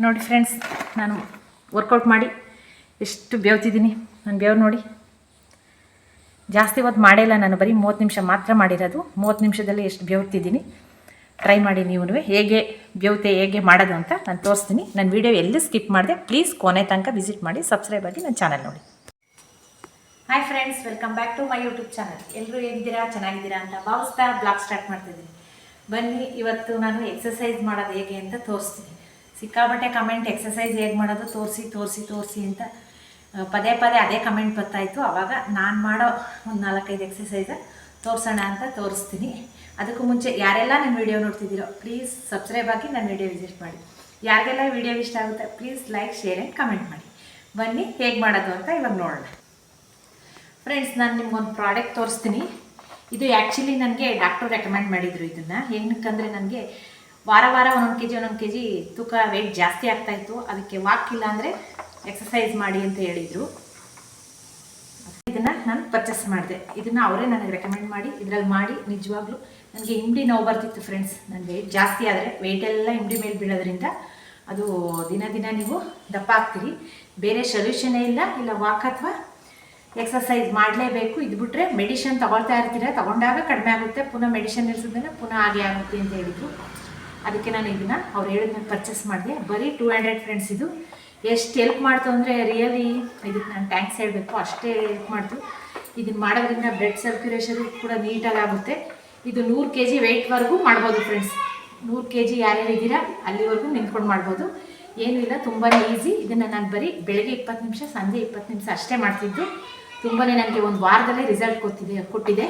ನೋಡಿ ಫ್ರೆಂಡ್ಸ್, ನಾನು ವರ್ಕೌಟ್ ಮಾಡಿ ಎಷ್ಟು ಬೇವ್ತಿದ್ದೀನಿ. ನಾನು ಬೇವು ನೋಡಿ ಜಾಸ್ತಿ ಹೊತ್ತು ಮಾಡಿಲ್ಲ, ನಾನು ಬರೀ 30 ನಿಮಿಷ ಮಾತ್ರ ಮಾಡಿರೋದು. 30 ನಿಮಿಷದಲ್ಲಿ ಎಷ್ಟು ಬೇವ್ತಿದ್ದೀನಿ. ಟ್ರೈ ಮಾಡಿ ನೀವು ಹೇಗೆ ಬೇವ್ತೆ ಹೇಗೆ ಮಾಡೋದು ಅಂತ ನಾನು ತೋರಿಸ್ತೀನಿ. ನನ್ನ ವೀಡಿಯೋ ಎಲ್ಲಿ ಸ್ಕಿಪ್ ಮಾಡಿದೆ ಪ್ಲೀಸ್ ಕೊನೆ ತನಕ ವಿಸಿಟ್ ಮಾಡಿ, ಸಬ್ಸ್ಕ್ರೈಬ್ ಆಗಿ ನನ್ನ ಚಾನಲ್ ನೋಡಿ. Hi friends, welcome back to my YouTube channel. ಎಲ್ಲರೂ ಹೇಗಿದ್ದೀರಾ, ಚೆನ್ನಾಗಿದ್ದೀರಾ ಅಂತ ಭಾವಿಸ್ತಾ ಬ್ಲಾಗ್ ಸ್ಟಾರ್ಟ್ ಮಾಡ್ತಿದ್ದೀನಿ. ಬನ್ನಿ, ಇವತ್ತು ನಾನು ಎಕ್ಸಸೈಸ್ ಮಾಡೋದು ಹೇಗೆ ಅಂತ ತೋರಿಸ್ತೀನಿ. ಸಿಕ್ಕಾಬಟ್ಟೆ ಕಮೆಂಟ್ ಎಕ್ಸಸೈಸ್ ಹೇಗೆ ಮಾಡೋದು ತೋರಿಸಿ ಅಂತ ಪದೇ ಅದೇ ಕಮೆಂಟ್ ಬರ್ತಾಯಿತ್ತು. ಆವಾಗ ನಾನು ಮಾಡೋ ಒಂದು 4-5 ಎಕ್ಸಸೈಸ ತೋರಿಸೋಣ ಅಂತ ತೋರಿಸ್ತೀನಿ. ಅದಕ್ಕೂ ಮುಂಚೆ ಯಾರೆಲ್ಲ ನನ್ನ ವೀಡಿಯೋ ನೋಡ್ತಿದ್ದೀರೋ ಪ್ಲೀಸ್ ಸಬ್ಸ್ಕ್ರೈಬ್ ಆಗಿ ನನ್ನ ವೀಡಿಯೋ ವಿಸಿಟ್ ಮಾಡಿ. ಯಾರಿಗೆಲ್ಲ ವೀಡಿಯೋ ಇಷ್ಟ ಆಗುತ್ತೆ please like, share and comment ಮಾಡಿ. ಬನ್ನಿ ಹೇಗೆ ಮಾಡೋದು ಅಂತ ಇವಾಗ ನೋಡೋಣ. ಫ್ರೆಂಡ್ಸ್, ನಾನು ನಿಮ್ಗೊಂದು ಪ್ರಾಡಕ್ಟ್ ತೋರಿಸ್ತೀನಿ. ಇದು ಆ್ಯಕ್ಚುಲಿ ನನಗೆ ಡಾಕ್ಟರ್ ರೆಕಮೆಂಡ್ ಮಾಡಿದರು. ಇದನ್ನು ಏನಕ್ಕಂದರೆ ನನಗೆ ವಾರ ಒಂದೊಂದು ಕೆ ಜಿ ತೂಕ ವೆಯ್ಟ್ ಜಾಸ್ತಿ ಆಗ್ತಾಯಿತ್ತು. ಅದಕ್ಕೆ ವಾಕಿಲ್ಲ ಅಂದರೆ ಎಕ್ಸಸೈಸ್ ಮಾಡಿ ಅಂತ ಹೇಳಿದರು. ಇದನ್ನು ನಾನು ಪರ್ಚೇಸ್ ಮಾಡಿದೆ. ಇದನ್ನು ಅವರೇ ನನಗೆ ರೆಕಮೆಂಡ್ ಮಾಡಿ ಇದರಲ್ಲಿ ಮಾಡಿ ನಿಜವಾಗ್ಲೂ ನನಗೆ ಇಂಡಿ ನೋವು ಬರ್ತಿತ್ತು ಫ್ರೆಂಡ್ಸ್. ನನ್ನ ವೆಯ್ಟ್ ಜಾಸ್ತಿ ಆದರೆ ವೆಯ್ಟೆಲ್ಲ ಇಂಡಿ ಮೇಲೆ ಬೀಳೋದ್ರಿಂದ ಅದು ದಿನ ನೀವು ದಪ್ಪ ಆಗ್ತೀರಿ. ಬೇರೆ ಸೊಲ್ಯೂಷನ್ನೇ ಇಲ್ಲ ವಾಕ್ ಅಥವಾ ಎಕ್ಸಸೈಸ್ ಮಾಡಲೇಬೇಕು. ಇದು ಬಿಟ್ಟರೆ ಮೆಡಿಷನ್ ತೊಗೊಳ್ತಾ ಇರ್ತೀರ, ತೊಗೊಂಡಾಗ ಕಡಿಮೆ ಆಗುತ್ತೆ, ಪುನಃ ಮೆಡಿಷನ್ ನಿಲ್ಲಿಸಿದ್ಮೇಲೆ ಪುನಃ ಹಾಗೆ ಆಗುತ್ತೆ ಅಂತ ಹೇಳಿದರು. ಅದಕ್ಕೆ ನಾನು ಇದನ್ನು ಅವ್ರು ಹೇಳಿದ್ಮೇಲೆ ಪರ್ಚೇಸ್ ಮಾಡಿದೆ. ಬರೀ 200 ಫ್ರೆಂಡ್ಸ್. ಇದು ಎಷ್ಟು ಹೆಲ್ಪ್ ಮಾಡ್ತು ಅಂದರೆ ರಿಯಲಿ ಇದಕ್ಕೆ ನಾನು ಥ್ಯಾಂಕ್ಸ್ ಹೇಳಬೇಕು. ಅಷ್ಟೇ ಹೆಲ್ಪ್ ಮಾಡ್ತು. ಇದನ್ನು ಮಾಡೋದ್ರಿಂದ ಬ್ಲಡ್ ಸರ್ಕ್ಯುಲೇಷನ್ ಕೂಡ ನೀಟಾಗಿ ಆಗುತ್ತೆ. ಇದು 100 kg ವೆಯ್ಟ್ವರೆಗೂ ಮಾಡ್ಬೋದು ಫ್ರೆಂಡ್ಸ್. 100 kg ಯಾರ್ಯಾರು ಇದ್ದೀರಾ ಅಲ್ಲಿವರೆಗೂ ನಿಂತ್ಕೊಂಡು ಮಾಡ್ಬೋದು. ಏನೂ ಇಲ್ಲ, ತುಂಬಾ ಈಸಿ. ಇದನ್ನು ನಾನು ಬರೀ ಬೆಳಗ್ಗೆ 20 ನಿಮಿಷ, ಸಂಜೆ 20 ನಿಮಿಷ ಅಷ್ಟೇ ಮಾಡ್ತಿದ್ದು. ತುಂಬಾ ನನಗೆ ಒಂದು ವಾರದಲ್ಲೇ ರಿಸಲ್ಟ್ ಕೊಟ್ಟಿದೆ.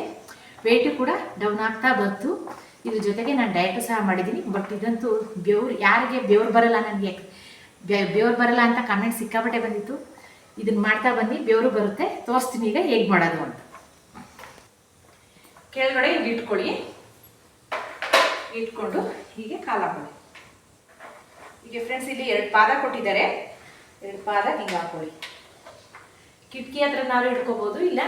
ವೆಯ್ಟು ಕೂಡ ಡೌನ್ ಆಗ್ತಾ ಬಂತು. ಇದ್ರ ಜೊತೆಗೆ ನಾನು ಡಯಟು ಸಹ ಮಾಡಿದ್ದೀನಿ. ಬಟ್ ಇದಂತೂ ಯಾರಿಗೆ ಬೆವ್ರು ಬರಲ್ಲ, ನನಗೆ ಬೆವ್ರು ಬರಲ್ಲ ಅಂತ ಕಮೆಂಟ್ ಸಿಕ್ಕಾಪಟ್ಟೆ ಬಂದಿತ್ತು. ಇದನ್ನು ಮಾಡ್ತಾ ಬನ್ನಿ, ಬೆವರು ಬರುತ್ತೆ. ತೋರಿಸ್ತೀನಿ ಈಗ ಹೇಗೆ ಮಾಡೋದು ಅಂತ. ಕೆಳಗಡೆ ಹಿಂಗೆ ಇಟ್ಕೊಂಡು ಹೀಗೆ ಕಾಲು ಹಾಕೊಳ್ಳಿ. ಹೀಗೆ ಫ್ರೆಂಡ್ಸ್, ಇಲ್ಲಿ 2 ಪಾದ ಕೊಟ್ಟಿದ್ದಾರೆ. 2 ಪಾದ ಹಿಂಗೆ ಹಾಕೊಳ್ಳಿ. ಕಿಟಕಿ ಹತ್ರನಾದ್ರು ಇಟ್ಕೋಬೋದು, ಇಲ್ಲ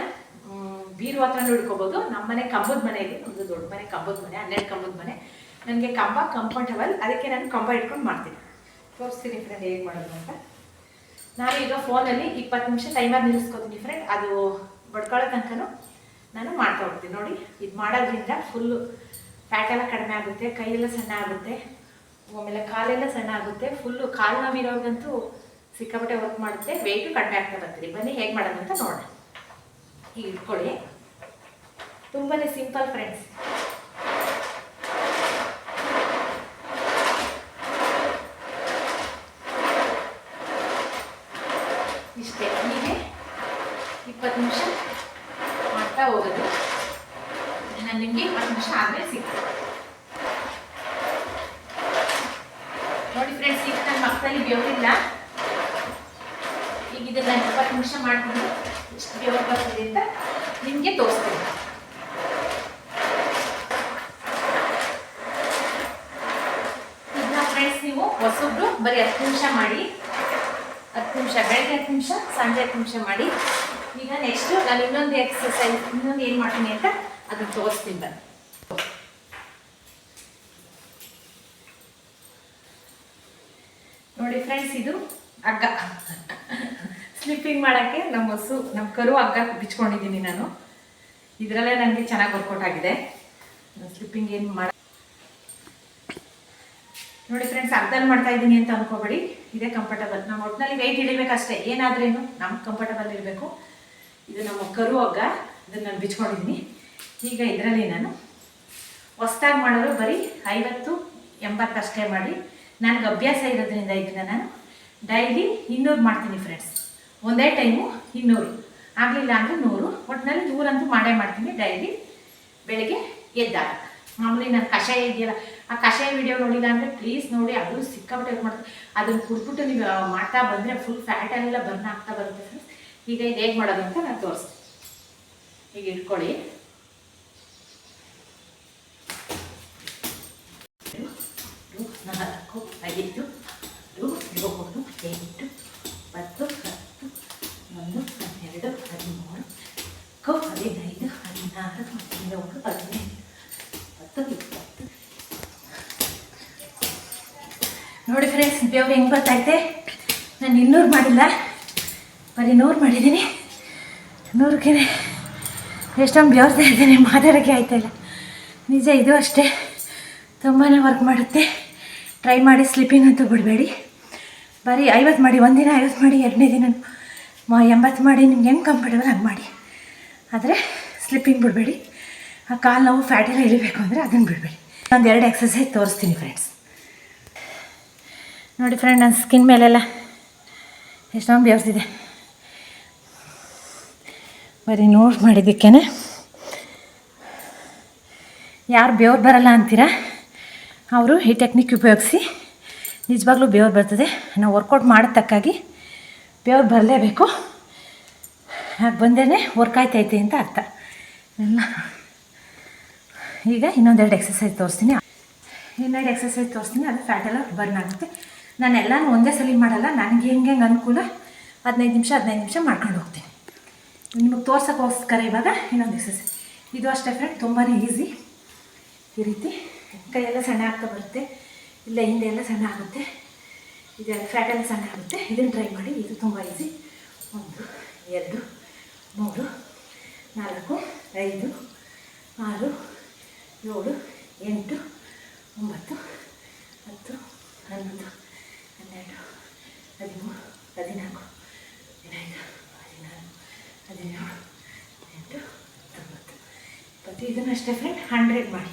ಬೀರು ಹತ್ರನೂ ಇಟ್ಕೋಬೋದು. ನಮ್ಮನೆ ಕಂಬದ ಮನೆ ಇದೆ, ಒಂದು ದೊಡ್ಡ ಮನೆ, ಕಂಬದ ಮನೆ, 12 ಕಂಬದ ಮನೆ. ನನಗೆ ಕಂಬ ಕಂಫರ್ಟಬಲ್, ಅದಕ್ಕೆ ನಾನು ಕಂಬ ಇಟ್ಕೊಂಡು ಮಾಡ್ತೀನಿ. ತೋರಿಸ್ತೀನಿ ಫ್ರೆಂಡ್ ಹೇಗೆ ಮಾಡೋದು ಅಂತ. ನಾನು ಈಗ ಫೋನಲ್ಲಿ 20 ನಿಮಿಷ ಟೈಮರ್ ನಿಲ್ಲಿಸ್ಕೊತೀನಿ ಫ್ರೆಂಡ್. ಅದು ಬಡ್ಕೊಳ್ಳೋ ತನಕನೂ ನಾನು ಮಾಡ್ತಾ ಹೋಗ್ತೀನಿ. ನೋಡಿ, ಇದು ಮಾಡೋದ್ರಿಂದ ಫುಲ್ಲು ಫ್ಯಾಟೆಲ್ಲ ಕಡಿಮೆ ಆಗುತ್ತೆ, ಕೈಯೆಲ್ಲ ಸಣ್ಣ ಆಗುತ್ತೆ, ಆಮೇಲೆ ಕಾಲೆಲ್ಲ ಸಣ್ಣ ಆಗುತ್ತೆ. ಫುಲ್ಲು ಕಾಲು ನೋವಿರೋರ್ಗಂತೂ ಸಿಕ್ಕಾಪಟ್ಟೆ ವರ್ಕ್ ಮಾಡುತ್ತೆ, ವೆಯ್ಟು ಕಡಿಮೆ ಆಗ್ತಾ ಬರ್ತೀರಿ. ಬನ್ನಿ ಹೇಗೆ ಮಾಡೋದು ಅಂತ ನೋಡೋಣ. ಈಗ ಇಟ್ಕೊಳ್ಳಿ. ತುಂಬಾ ಸಿಂಪಲ್ ಫ್ರೆಂಡ್ಸ್. ಇಷ್ಟೇ. ಹೀಗೆ 20 ನಿಮಿಷ ಮಾಡ್ತಾ ಹೋಗೋದು. ನಾನು ನಿಮಗೆ 20 ನಿಮಿಷ ಆದಮೇಲೆ ಸಿಗ್ತದೆ. ನೋಡಿ ಫ್ರೆಂಡ್ಸ್, ಈಗ ನನ್ನ ಮಕ್ಕಳಲ್ಲಿ ಬೆವರಿಲ್ಲ. ಈಗ ಇದನ್ನು 20 ನಿಮಿಷ ಮಾಡ್ಕೊಂಡು ಎಷ್ಟು ಬೆವರು ಬರ್ತದೆ ಅಂತ ನಿಮಗೆ ತೋರಿಸ್ತೀನಿ. ಇದನ್ನ ಫ್ರೆಂಡ್ಸ್ ನೀವು ಹೊಸಬ್ರು ಬರೀ 10 ನಿಮಿಷ ಮಾಡಿ. 10 ನಿಮಿಷ ಬೆಳಗ್ಗೆ, 10 ನಿಮಿಷ ಸಂಜೆ 10 ನಿಮಿಷ ಮಾಡಿ. ಈಗ ನೆಕ್ಸ್ಟು ನಾನು ಇನ್ನೊಂದು ಎಕ್ಸಸೈಸ್ ಏನು ಮಾಡ್ತೀನಿ ಅಂತ ಅದನ್ನು ತೋರಿಸ್ತೀನಿ ಬನ್ನಿ. ನೋಡಿ ಫ್ರೆಂಡ್ಸ್, ಇದು ಹಗ್ಗ ಸ್ಲಿಪ್ಪಿಂಗ್ ಮಾಡೋಕ್ಕೆ ನಮ್ಮ ಕರು ಹಗ್ಗ ಬಿಚ್ಕೊಂಡಿದ್ದೀನಿ ನಾನು. ಇದರಲ್ಲೇ ನನಗೆ ಚೆನ್ನಾಗಿ ವರ್ಕೌಟ್ ಆಗಿದೆ. ಸ್ಲಿಪ್ಪಿಂಗ್ ಏನು ನೋಡಿ ಫ್ರೆಂಡ್ಸ್, ಹಗ್ಗದಲ್ಲಿ ಮಾಡ್ತಾ ಇದ್ದೀನಿ ಅಂತ ಅನ್ಕೋಬೇಡಿ. ಇದೇ ಕಂಫರ್ಟಬಲ್. ನಮ್ಮ ಒಟ್ಟಿನಲ್ಲಿ ವೆಯ್ಟ್ ಇಳಿಬೇಕಷ್ಟೇ, ಏನಾದ್ರೇನು ನಮ್ಗೆ ಕಂಫರ್ಟಬಲ್ ಇರಬೇಕು. ಇದು ನಮ್ಮ ಕರು ಹಗ್ಗ, ಇದನ್ನು ನಾನು ಬಿಚ್ಕೊಂಡಿದ್ದೀನಿ. ಈಗ ಇದರಲ್ಲಿ ನಾನು ಹೊಸ್ದಾಗಿ ಮಾಡೋರು ಬರೀ 50-80 ಅಷ್ಟೇ ಮಾಡಿ. ನನಗೆ ಅಭ್ಯಾಸ ಇರೋದ್ರಿಂದ ಇದನ್ನು ನಾನು ಡೈಲಿ 200 ಮಾಡ್ತೀನಿ ಫ್ರೆಂಡ್ಸ್. ಒಂದೇ ಟೈಮು 200, ಆಗಲಿಲ್ಲ ಅಂದರೆ 100. ಒಟ್ಟಿನಲ್ಲಿ 100 ಅಂತೂ ಮಾಡ್ತೀನಿ ಡೈಲಿ ಬೆಳಗ್ಗೆ ಎದ್ದಾಗ. ಮಾಮೂಲಿ ನಾನು ಕಷಾಯ ಇದೆಯಲ್ಲ, ಆ ಕಷಾಯ ವಿಡಿಯೋ ನೋಡಿಲ್ಲ ಅಂದರೆ ಪ್ಲೀಸ್ ನೋಡಿ. ಅದು ಸಿಕ್ಕಾಪಟ್ಟೆ ಮಾಡ್ತೀನಿ. ಅದನ್ನು ಕುಡ್ಬಿಟ್ಟು ನೀವು ಮಾಡ್ತಾ ಬಂದರೆ ಫುಲ್ ಫ್ಯಾಟೆಲ್ಲ ಬರ್ನ್ ಆಗ್ತಾ ಬರುತ್ತೆ ಫ್ರೆಂಡ್ಸ್. ಈಗ ಇದು ಹೇಗೆ ಮಾಡೋದು ಅಂತ ನಾನು ತೋರಿಸ್ತೀನಿ. ಈಗ ಇಟ್ಕೊಳ್ಳಿ. 4, 5, 6, 7, 8, 10, 10, 11, 12, 13, 15, 16, 17, 18, 19, 20. ನೋಡಿ ಫ್ರೆಂಡ್ಸ್, ಬೆವರು ಹೆಂಗೆ ಬರ್ತೈತೆ. ನಾನು 200 ಮಾಡಿಲ್ಲ, ಬರೀ 100 ಮಾಡಿದ್ದೀನಿ. 100ಕ್ಕೆ ಎಷ್ಟೊಂದು ಬೆವರ್ತಾ ಇದ್ದೀನಿ, ಮಾತಾಡೋಕ್ಕೆ ಆಯ್ತಾಯಿಲ್ಲ. ನಿಜ, ಇದು ಅಷ್ಟೇ, ತುಂಬಾ ವರ್ಕ್ ಮಾಡುತ್ತೆ. ಟ್ರೈ ಮಾಡಿ, ಸ್ಲಿಪ್ಪಿಂಗ್ ಅಂತೂ ಬಿಡಬೇಡಿ. ಬರೀ 50 ಮಾಡಿ, ಒಂದಿನ 50 ಮಾಡಿ, 2ನೇ ದಿನ 80 ಮಾಡಿ, ನಿಮ್ಗೆ ಹೆಂಗೆ ಕಂಫರ್ಟೇಬಲ್ ಹಂಗೆ ಮಾಡಿ. ಆದರೆ ಸ್ಲಿಪ್ಪಿಂಗ್ ಬಿಡಬೇಡಿ. ಆ ಕಾಲು ನೋವು ಫ್ಯಾಟ್ ಎಲ್ಲ ಇಳಿಬೇಕು ಅಂದರೆ ಅದನ್ನು ಬಿಡಬೇಡಿ. ಒಂದು 2 ಎಕ್ಸಸೈಸ್ ತೋರಿಸ್ತೀನಿ ಫ್ರೆಂಡ್ಸ್. ನೋಡಿ ಫ್ರೆಂಡ್, ನನ್ನ ಸ್ಕಿನ್ ಮೇಲೆಲ್ಲ ಎಷ್ಟೊಂದು ಬೆವರ್ತಿದೆ. ಬರೀ ನೋಟ್ ಮಾಡಿದ್ದಕ್ಕೇ. ಯಾರು ಬೆವರು ಬರಲ್ಲ ಅಂತೀರಾ, ಅವರು ಈ ಟೆಕ್ನಿಕ್ ಉಪಯೋಗಿಸಿ. ನಿಜವಾಗ್ಲೂ ಬೆವರು ಬರ್ತದೆ. ನಾವು ವರ್ಕೌಟ್ ಮಾಡೋದಕ್ಕಾಗಿ ಬೆವರು ಬರಲೇಬೇಕು. ಹಾಗೆ ಬಂದೇ ವರ್ಕ್ ಆಯ್ತೈತೆ ಅಂತ ಅರ್ಥ ಎಲ್ಲ. ಈಗ ಇನ್ನೊಂದು 2 ಎಕ್ಸಸೈಸ್ ತೋರಿಸ್ತೀನಿ. ಇನ್ನೆರಡು ಎಕ್ಸಸೈಸ್ ತೋರಿಸ್ತೀನಿ, ಅದು ಫ್ಯಾಟ್ ಎಲ್ಲ ಬರ್ನ್ ಆಗುತ್ತೆ. ನಾನೆಲ್ಲನೂ ಒಂದೇ ಸಲ ಮಾಡಲ್ಲ, ನನಗೆ ಹೆಂಗೆ ಅನುಕೂಲ 15 ನಿಮಿಷ ಮಾಡ್ಕೊಂಡು ಹೋಗ್ತೀನಿ. ನಿಮಗೆ ತೋರ್ಸೋಕ್ಕೋಸ್ಕರ ಇವಾಗ ಇನ್ನೊಂದು ಎಕ್ಸಸೈಸ್. ಇದು ಅಷ್ಟೇ ಫ್ರೆಂಡ್, ತುಂಬಾ ಈಸಿ. ಈ ರೀತಿ ಕೈಯೆಲ್ಲ ಸಣ್ಣ ಆಗ್ತಾ ಬರುತ್ತೆ, ಇಲ್ಲ ಹಿಂದೆ ಎಲ್ಲ ಸಣ್ಣ ಆಗುತ್ತೆ, ಇದೆಲ್ಲ ಫ್ಯಾಟೆಲ್ಲ ಸಣ್ಣ ಆಗುತ್ತೆ. ಇದನ್ನು ಟ್ರೈ ಮಾಡಿ, ಇದು ತುಂಬ ಈಸಿ. 1 2 3 4 5 6 7 8 9 10 11 12 13 14 15 16 17 18 19 20. ಇದನ್ನು ಅಷ್ಟೇ ಫ್ರೆಂಡ್, 100 ಮಾಡಿ.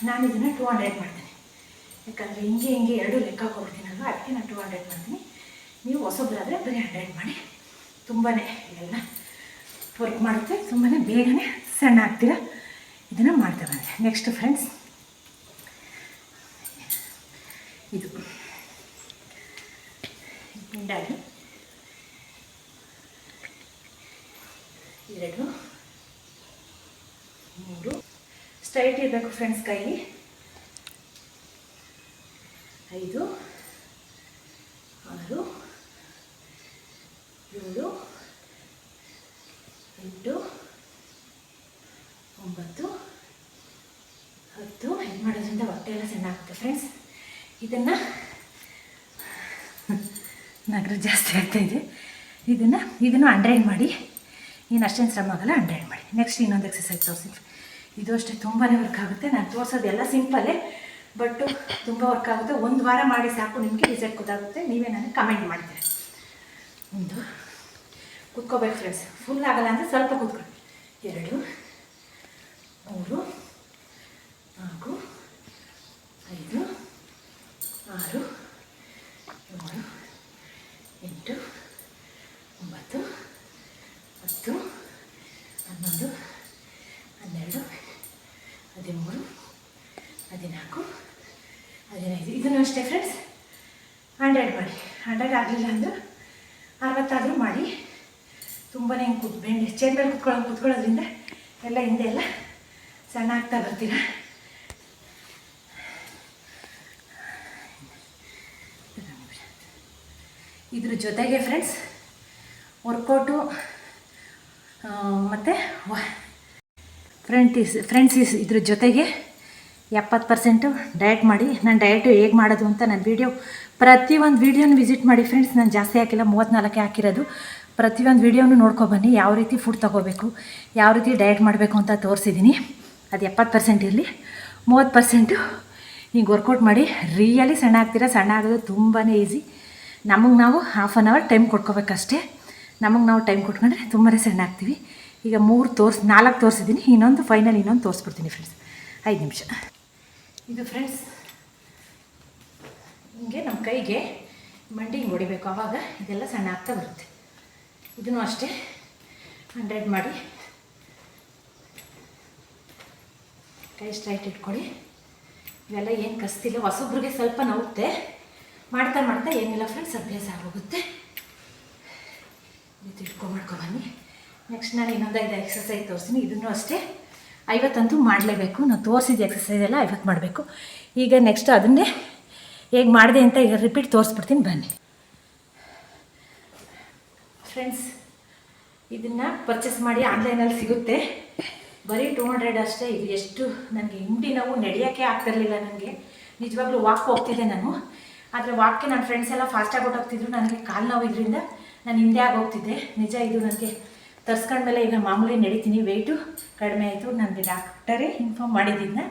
ನಾನು ಇದನ್ನು 200 ಮಾಡ್ತೀನಿ, ಯಾಕಂದರೆ ಹಿಂಗೆ 2 ಲೆಕ್ಕ ಕೊಡ್ತೀನಲ್ವ, ಅದಕ್ಕೆ ನಾನು 200 ಮಾಡ್ತೀನಿ. ನೀವು ಹೊಸಬ್ರಾದರೆ ಬರೀ 100 ಮಾಡಿ. ತುಂಬಾ ಎಲ್ಲ ವರ್ಕ್ ಮಾಡುತ್ತೆ, ತುಂಬಾ ಬೇಗನೆ ಸಣ್ಣ ಆಗ್ತೀರ. ಇದನ್ನು ಮಾಡ್ತಾ ಬಂದೆ. ನೆಕ್ಸ್ಟ್ ಫ್ರೆಂಡ್ಸ್, ಇದು ಹಿಂಡಾಗಿ 2 3 ಸ್ಟ್ರೈಟ್ ಇರಬೇಕು ಫ್ರೆಂಡ್ಸ್. ಕೈ 5 6 7 8 9 10. ಇದು ಮಾಡೋದ್ರಿಂದ ಹೊಟ್ಟೆ ಎಲ್ಲ ಸಣ್ಣ ಆಗುತ್ತೆ ಫ್ರೆಂಡ್ಸ್. ಇದನ್ನು ನಗರ ಜಾಸ್ತಿ ಆಗ್ತಾಯಿದೆ. ಇದನ್ನು 100 ಮಾಡಿ. ಏನು ಅಷ್ಟೇನು ಶ್ರಮ ಆಗಲ್ಲ, 100 ಮಾಡಿ. ನೆಕ್ಸ್ಟ್ ಇನ್ನೊಂದು ಎಕ್ಸಸೈಸ್ ತೋರಿಸ್ತೀನಿ. ಇದು ಅಷ್ಟೇ ತುಂಬಾ ವರ್ಕ್ ಆಗುತ್ತೆ. ನಾನು ತೋರಿಸೋದೆಲ್ಲ ಸಿಂಪಲ್ಲೇ, ಬಟ್ಟು ತುಂಬ ವರ್ಕ್ ಆಗುತ್ತೆ. 1 ವಾರ ಮಾಡಿ ಸಾಕು, ನಿಮಗೆ ರಿಸಲ್ಟ್ ಗೊತ್ತಾಗುತ್ತೆ. ನೀವೇ ನನಗೆ ಕಮೆಂಟ್ ಮಾಡ್ತೀರಿ. ಒಂದು ಕೂತ್ಕೋಬೇಕು ಫ್ರೆಂಡ್ಸ್, ಫುಲ್ ಆಗಲ್ಲ ಅಂದರೆ ಸ್ವಲ್ಪ ಕೂತ್ಕೊಳ್ಳಿ. 2 3 4 5 6 7 8 9 10 11 12 13 14 15. ಇದನ್ನು ಅಷ್ಟೇ ಫ್ರೆಂಡ್ಸ್, 100 ಮಾಡಿ. 100 ಆಗಲಿಲ್ಲ ಅಂದರೆ 60 ಆದರೂ ಮಾಡಿ. ತುಂಬಾ ಹಿಂಗೆ ಬೆಂಡೆ ಚೇರ್ ಮೇಲೆ ಕೂತ್ಕೊಳ್ಳೋದ್ರಿಂದ ಎಲ್ಲ ಹಿಂದೆ ಎಲ್ಲ ಸಣ್ಣ ಆಗ್ತಾ ಬರ್ತೀರ. ಇದ್ರ ಜೊತೆಗೆ ಫ್ರೆಂಡ್ಸ್ ವರ್ಕೌಟು ಮತ್ತು ಫ್ರೆಂಡ್ಸ್ ಇದ್ರ ಜೊತೆಗೆ 70% ಡಯಟ್ ಮಾಡಿ. ನಾನು ಡಯಟು ಹೇಗೆ ಮಾಡೋದು ಅಂತ ನಾನು ಪ್ರತಿಯೊಂದು ವೀಡಿಯೋನ ವಿಸಿಟ್ ಮಾಡಿ ಫ್ರೆಂಡ್ಸ್. ನಾನು ಜಾಸ್ತಿ ಹಾಕಿಲ್ಲ, 34 ಹಾಕಿರೋದು. ಪ್ರತಿಯೊಂದು ವೀಡಿಯೋನು ನೋಡ್ಕೊಬನ್ನಿ, ಯಾವ ರೀತಿ ಫುಡ್ ತೊಗೋಬೇಕು, ಯಾವ ರೀತಿ ಡಯಟ್ ಮಾಡಬೇಕು ಅಂತ ತೋರಿಸಿದ್ದೀನಿ. ಅದು 70% ಇರಲಿ, 30% ಹಿಂಗೆ ವರ್ಕೌಟ್ ಮಾಡಿ. ರಿಯಲಿ ಸಣ್ಣ ಆಗ್ತೀರಾ. ಸಣ್ಣ ಆಗೋದು ತುಂಬಾ ಈಸಿ. ನಮಗೆ ನಾವು ಹಾಫ್ ಆನ್ ಅವರ್ ಟೈಮ್ ಕೊಟ್ಕೋಬೇಕಷ್ಟೇ. ನಮಗೆ ನಾವು ಟೈಮ್ ಕೊಟ್ಕೊಂಡ್ರೆ ತುಂಬಾ ಸಣ್ಣ ಆಗ್ತೀವಿ. ಈಗ 4 ತೋರಿಸಿದ್ದೀನಿ, ಫೈನಲ್ ಇನ್ನೊಂದು ತೋರಿಸ್ಬಿಡ್ತೀನಿ ಫ್ರೆಂಡ್ಸ್. 5 ನಿಮಿಷ. ಇದು ಫ್ರೆಂಡ್ಸ್ ಹಿಂಗೆ ನಮ್ಮ ಕೈಗೆ ಮಂಡಿ ಹಿಂಗೆ ಹೊಡಿಬೇಕು, ಆವಾಗ ಇದೆಲ್ಲ ಸಣ್ಣ ಆಗ್ತಾ ಬರುತ್ತೆ. ಇದನ್ನು ಅಷ್ಟೇ 100 ಮಾಡಿ. ಕೈ ಸ್ಟ್ರೈಟ್ ಇಟ್ಕೊಳ್ಳಿ. ಇವೆಲ್ಲ ಏನು ಕಸ್ತಿಲ್ಲ, ಹೊಸೊಬ್ರಿಗೆ ಸ್ವಲ್ಪ ನೋವುತ್ತೆ. ಮಾಡ್ತಾ ಏನಿಲ್ಲ ಫ್ರೆಂಡ್ಸ್, ಅಭ್ಯಾಸ ಆಗೋಗುತ್ತೆ. ಇದು ಮಾಡ್ಕೊಬನ್ನಿ. ನೆಕ್ಸ್ಟ್ ನಾನು ಇನ್ನೊಂದು 5 ಎಕ್ಸಸೈಸ್ ತೋರಿಸ್ತೀನಿ. ಇದನ್ನು ಅಷ್ಟೇ 50 ಅಂತೂ ಮಾಡಲೇಬೇಕು. ನಾವು ತೋರಿಸಿದ ಎಕ್ಸಸೈಸ್ ಎಲ್ಲ 50 ಮಾಡಬೇಕು. ಈಗ ನೆಕ್ಸ್ಟ್ ಅದನ್ನೇ ಹೇಗೆ ಮಾಡಿದೆ ಅಂತ ಈಗ ರಿಪೀಟ್ ತೋರಿಸ್ಬಿಡ್ತೀನಿ, ಬನ್ನಿ ಫ್ರೆಂಡ್ಸ್. ಇದನ್ನು ಪರ್ಚೇಸ್ ಮಾಡಿ ಆನ್ಲೈನಲ್ಲಿ ಸಿಗುತ್ತೆ. ಬರೀ 200 ಅಷ್ಟೇ. ಇದು ಎಷ್ಟು ನನಗೆ ಹಿಂಡಿ ನೋವು ನಡೆಯೋಕ್ಕೆ ಆಗ್ತಿರಲಿಲ್ಲ. ನನಗೆ ನಿಜವಾಗ್ಲೂ ವಾಕ್ ಹೋಗ್ತಿದ್ದೆ ನಾನು. ಆದರೆ ವಾಕ್ಗೆ ನನ್ನ ಫ್ರೆಂಡ್ಸ್ ಎಲ್ಲ ಫಾಸ್ಟಾಗಿ ಹೊಟ್ಟೋಗ್ತಿದ್ರು. ನನಗೆ ಕಾಲು ನೋವು ಇದರಿಂದ ನಾನು ಹಿಂದೆ ಆಗೋಗ್ತಿದ್ದೆ. ನಿಜ ಇದು ನನಗೆ ತರ್ಸ್ಕೊಂಡ್ಮೇಲೆ ಈಗ ಮಾಮೂಲಿ ನಡೀತೀನಿ. ವೆಯ್ಟು ಕಡಿಮೆ ಆಯಿತು. ನನಗೆ ಡಾಕ್ಟರೇ ಇನ್ಫಾರ್ಮ್ ಮಾಡಿದ್ದಿದ್ದನ್ನ.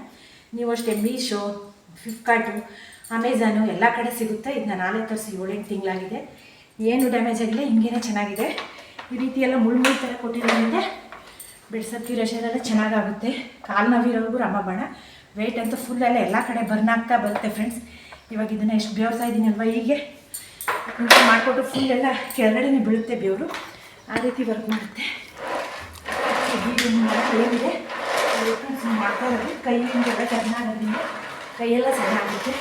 ನೀವು ಅಷ್ಟೇ ಮೀಶೋ, ಫ್ಲಿಪ್ಕಾರ್ಟು, ಅಮೆಝಾನು ಎಲ್ಲ ಕಡೆ ಸಿಗುತ್ತೆ. ಇದು ನಾನು ನಾಳೆ ತರಿಸಿ 7-8 ತಿಂಗಳಾಗಿದೆ. ಏನು ಡ್ಯಾಮೇಜ್ ಆಗಿಲ್ಲ, ಹಿಂಗೇ ಚೆನ್ನಾಗಿದೆ. ಈ ರೀತಿ ಎಲ್ಲ ಮುಳ್ಳು ಥರ ಕೊಟ್ಟಿರೋದ್ರಿಂದ ಬಿಡ್ಸೋಕ್ಕೆ ರಶೆಲ್ಲ ಚೆನ್ನಾಗಾಗುತ್ತೆ. ಕಾಲು ನೋವಿರೋರ್ಗೂ ರಾಮಬಾಣ. ವೆಯ್ಟ್ ಅಂತೂ ಫುಲ್ಲೆಲ್ಲ ಎಲ್ಲ ಕಡೆ ಬರ್ನ್ ಆಗ್ತಾ ಬರುತ್ತೆ ಫ್ರೆಂಡ್ಸ್. ಇವಾಗ ಇದನ್ನು ಎಷ್ಟು ಬೇವ್ತಾ ಇದ್ದೀನಿ ಅಲ್ವಾ, ಹೀಗೆ ಮಾಡಿಕೊಟ್ಟು ಫುಲ್ಲೆಲ್ಲ ಕೆಳಗಡೆನೇ ಬೀಳುತ್ತೆ ಬೆವರು. ಆ ರೀತಿ ವರ್ಕ್ ಮಾಡುತ್ತೆ. ಏನಿದೆ ಮಾಡ್ತಾ ಇರೋದು ಕೈಯಿಂದೆಲ್ಲ ಚೆನ್ನಾಗೋದ್ರಿಂದ ಕೈಯೆಲ್ಲ ಚೆನ್ನಾಗುತ್ತೆ.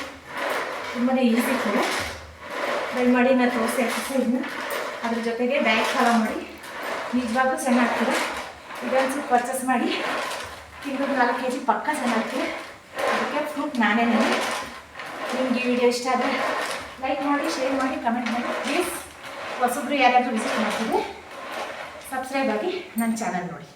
ತುಂಬಾ ಈಸಿ ಕೂಡ. ಟ್ರೈ ಮಾಡಿ ನಾನು ತೋರಿಸಿ ಎಕ್ಸಸೈಸ್ನ. ಅದ್ರ ಜೊತೆಗೆ ಡಯಟ್ ಫಾಲೋ ಮಾಡಿ ನಿಜವಾಗ್ಲೂ ಚೆನ್ನಾಗ್ತದೆ. ಇದೊಂದು ಸ್ವಲ್ಪ ಪರ್ಚೇಸ್ ಮಾಡಿ ತಿಂಗಳು 4 kg ಪಕ್ಕ ಚೆನ್ನಾಗ್ತದೆ. ಅದಕ್ಕೆ ಫ್ರೂಟ್ ನಾನೇ. ನಿಮ್ಗೆ ಈ ವಿಡಿಯೋ ಇಷ್ಟ ಆದರೆ ಲೈಕ್ ಮಾಡಿ, ಶೇರ್ ಮಾಡಿ, ಕಮೆಂಟ್ ಮಾಡಿ ಪ್ಲೀಸ್. ಹೊಸಬ್ರು ಯಾರಾದರೂ ವಿಸಿಟ್ ಮಾಡ್ತಿದ್ರೆ ಸಬ್ಸ್ಕ್ರೈಬ್ ಆಗಿ ನನ್ನ ಚಾನಲ್ ನೋಡಿ.